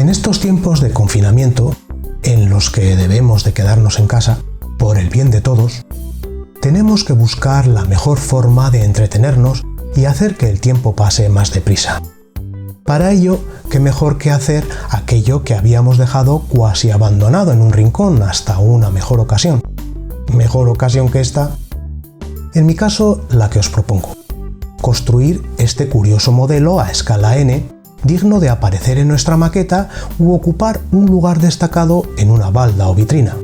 En estos tiempos de confinamiento, en los que debemos de quedarnos en casa por el bien de todos, tenemos que buscar la mejor forma de entretenernos y hacer que el tiempo pase más deprisa. Para ello, qué mejor que hacer aquello que habíamos dejado cuasi abandonado en un rincón hasta una mejor ocasión. Mejor ocasión que esta, en mi caso, la que os propongo. Construir este curioso modelo a escala n, digno de aparecer en nuestra maqueta u ocupar un lugar destacado en una balda o vitrina.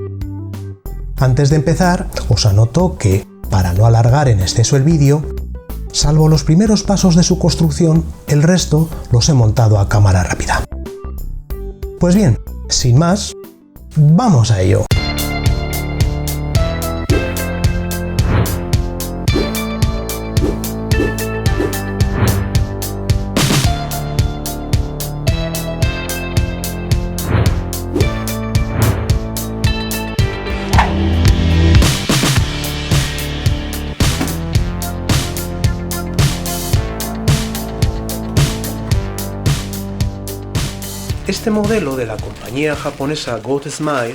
Antes de empezar, os anoto que, para no alargar en exceso el vídeo, salvo los primeros pasos de su construcción, el resto los he montado a cámara rápida. Pues bien, sin más, ¡vamos a ello! Este modelo de la compañía japonesa Goat Smile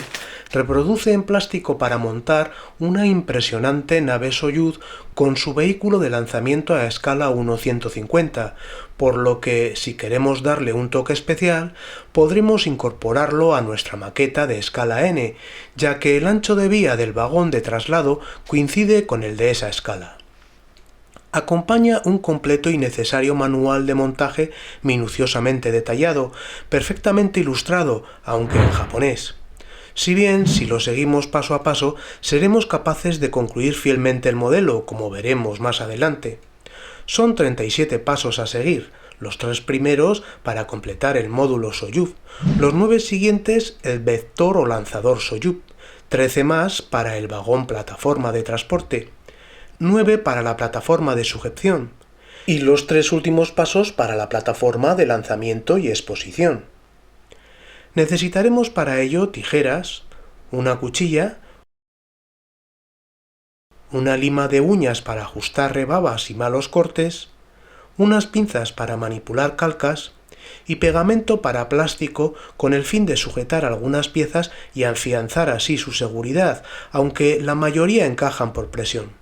reproduce en plástico para montar una impresionante nave Soyuz con su vehículo de lanzamiento a escala 1:150, por lo que, si queremos darle un toque especial, podremos incorporarlo a nuestra maqueta de escala n, ya que el ancho de vía del vagón de traslado coincide con el de esa escala. Acompaña un completo y necesario manual de montaje minuciosamente detallado, perfectamente ilustrado, aunque en japonés. Si bien, si lo seguimos paso a paso, seremos capaces de concluir fielmente el modelo, como veremos más adelante. Son 37 pasos a seguir, los 3 primeros para completar el módulo Soyuz, los 9 siguientes el vector o lanzador Soyuz, 13 más para el vagón plataforma de transporte, 9 para la plataforma de sujeción y los 3 últimos pasos para la plataforma de lanzamiento y exposición. Necesitaremos para ello tijeras, una cuchilla, una lima de uñas para ajustar rebabas y malos cortes, unas pinzas para manipular calcas y pegamento para plástico con el fin de sujetar algunas piezas y afianzar así su seguridad, aunque la mayoría encajan por presión.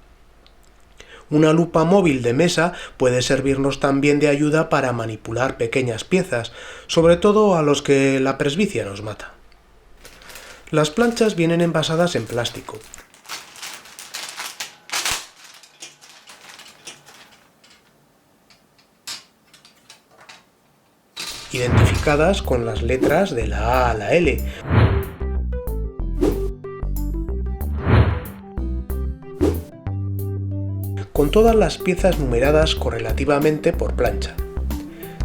Una lupa móvil de mesa puede servirnos también de ayuda para manipular pequeñas piezas, sobre todo a los que la presbicia nos mata. Las planchas vienen envasadas en plástico. Identificadas con las letras de la A a la L. Con todas las piezas numeradas correlativamente por plancha.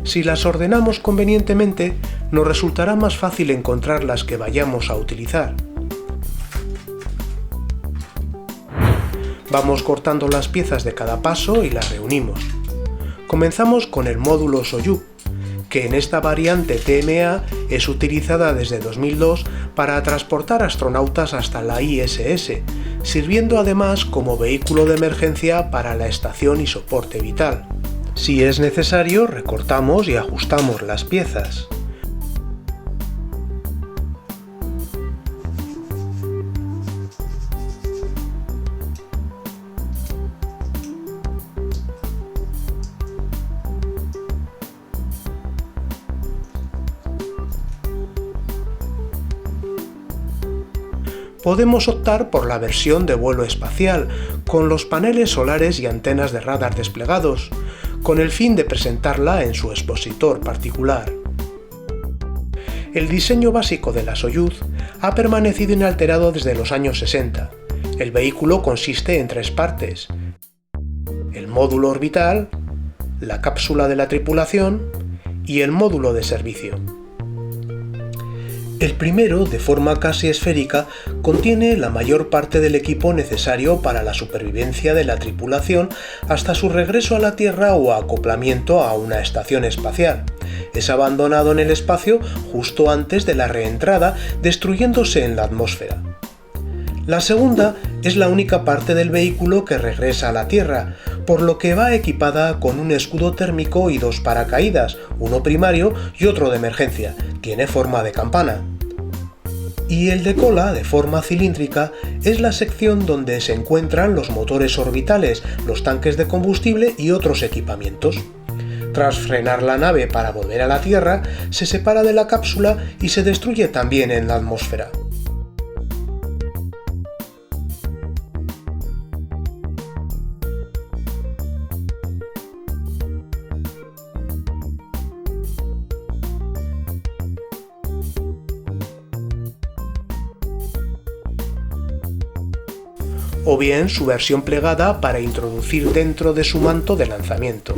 Si las ordenamos convenientemente, nos resultará más fácil encontrar las que vayamos a utilizar. Vamos cortando las piezas de cada paso y las reunimos. Comenzamos con el módulo Soyuz, que en esta variante TMA es utilizada desde 2002 para transportar astronautas hasta la ISS, sirviendo además como vehículo de emergencia para la estación y soporte vital. Si es necesario, recortamos y ajustamos las piezas. Podemos optar por la versión de vuelo espacial, con los paneles solares y antenas de radar desplegados, con el fin de presentarla en su expositor particular. El diseño básico de la Soyuz ha permanecido inalterado desde los años 60. El vehículo consiste en 3 partes: el módulo orbital, la cápsula de la tripulación y el módulo de servicio. El primero, de forma casi esférica, contiene la mayor parte del equipo necesario para la supervivencia de la tripulación hasta su regreso a la Tierra o acoplamiento a una estación espacial. Es abandonado en el espacio justo antes de la reentrada, destruyéndose en la atmósfera. La segunda es la única parte del vehículo que regresa a la Tierra, por lo que va equipada con un escudo térmico y dos paracaídas, uno primario y otro de emergencia. Tiene forma de campana. Y el de cola, de forma cilíndrica, es la sección donde se encuentran los motores orbitales, los tanques de combustible y otros equipamientos. Tras frenar la nave para volver a la Tierra, se separa de la cápsula y se destruye también en la atmósfera. O bien su versión plegada para introducir dentro de su manto de lanzamiento.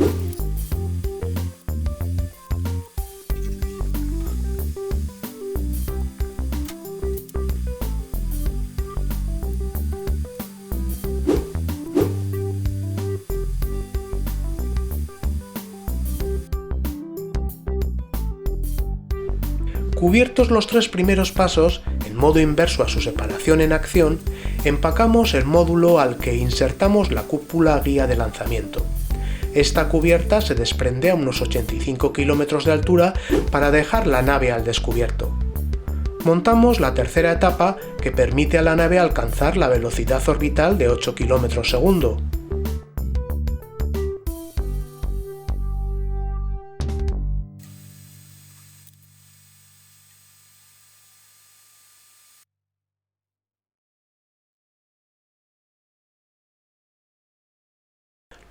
Cubiertos los tres primeros pasos, en modo inverso a su separación en acción, empacamos el módulo al que insertamos la cúpula guía de lanzamiento. Esta cubierta se desprende a unos 85 km de altura para dejar la nave al descubierto. Montamos la tercera etapa que permite a la nave alcanzar la velocidad orbital de 8 km/s.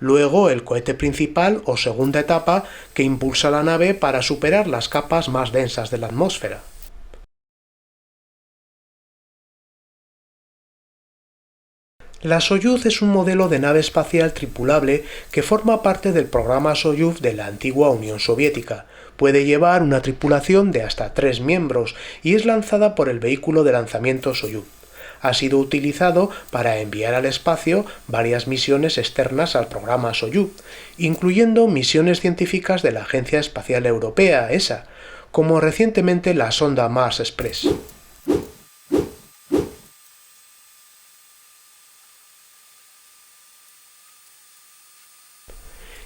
Luego el cohete principal o segunda etapa que impulsa la nave para superar las capas más densas de la atmósfera. La Soyuz es un modelo de nave espacial tripulable que forma parte del programa Soyuz de la antigua Unión Soviética. Puede llevar una tripulación de hasta 3 miembros y es lanzada por el vehículo de lanzamiento Soyuz. Ha sido utilizado para enviar al espacio varias misiones externas al programa Soyuz, incluyendo misiones científicas de la Agencia Espacial Europea, ESA, como recientemente la sonda Mars Express.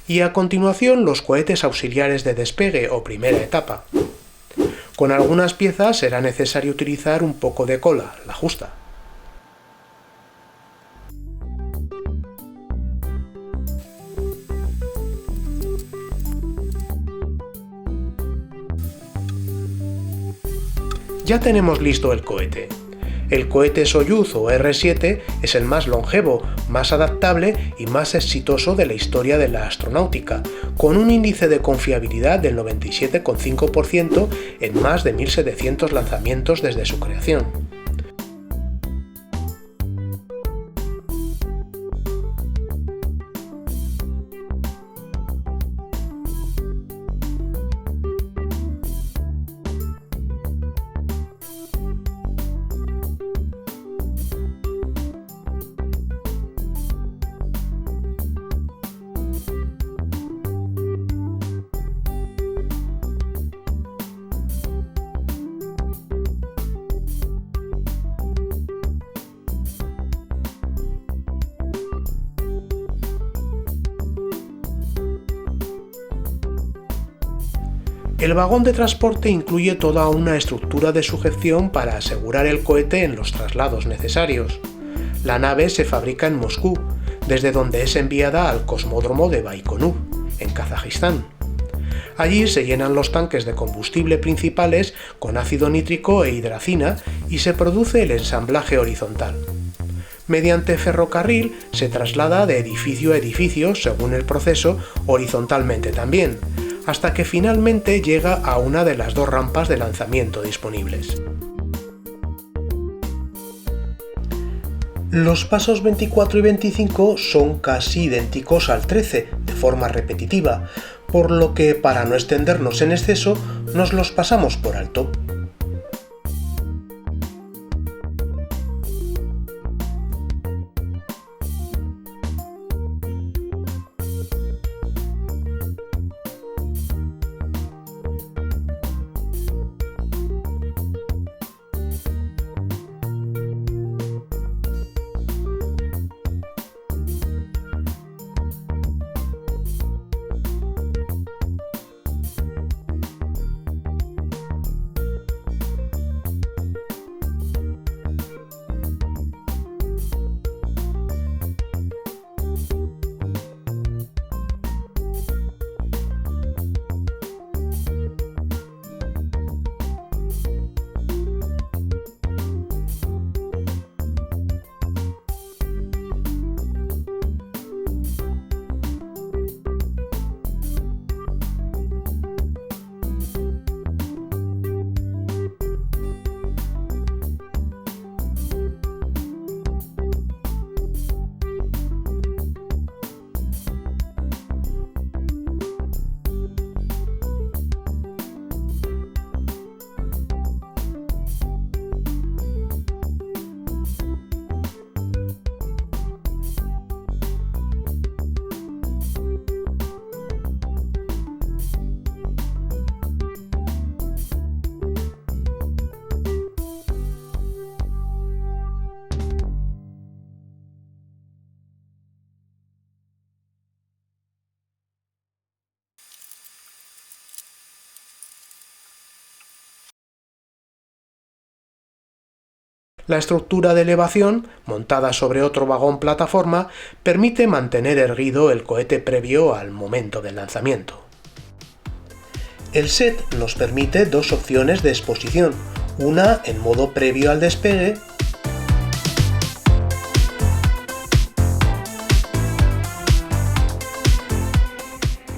Y a continuación los cohetes auxiliares de despegue o primera etapa. Con algunas piezas será necesario utilizar un poco de cola, la justa. Ya tenemos listo el cohete. El cohete Soyuz o R-7 es el más longevo, más adaptable y más exitoso de la historia de la astronáutica, con un índice de confiabilidad del 97,5% en más de 1.700 lanzamientos desde su creación. El vagón de transporte incluye toda una estructura de sujeción para asegurar el cohete en los traslados necesarios. La nave se fabrica en Moscú, desde donde es enviada al cosmódromo de Baikonur, en Kazajistán. Allí se llenan los tanques de combustible principales con ácido nítrico e hidracina y se produce el ensamblaje horizontal. Mediante ferrocarril se traslada de edificio a edificio, según el proceso, horizontalmente también, hasta que finalmente llega a una de las 2 rampas de lanzamiento disponibles. Los pasos 24 y 25 son casi idénticos al 13, de forma repetitiva, por lo que para no extendernos en exceso, nos los pasamos por alto. La estructura de elevación, montada sobre otro vagón plataforma, permite mantener erguido el cohete previo al momento del lanzamiento. El set nos permite dos opciones de exposición, una en modo previo al despegue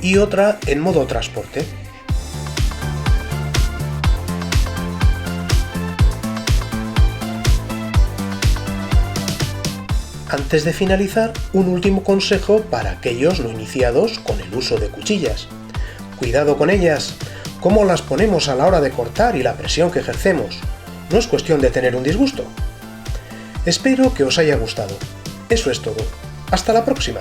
y otra en modo transporte. Antes de finalizar, un último consejo para aquellos no iniciados con el uso de cuchillas. Cuidado con ellas. ¿Cómo las ponemos a la hora de cortar y la presión que ejercemos? No es cuestión de tener un disgusto. Espero que os haya gustado. Eso es todo. ¡Hasta la próxima!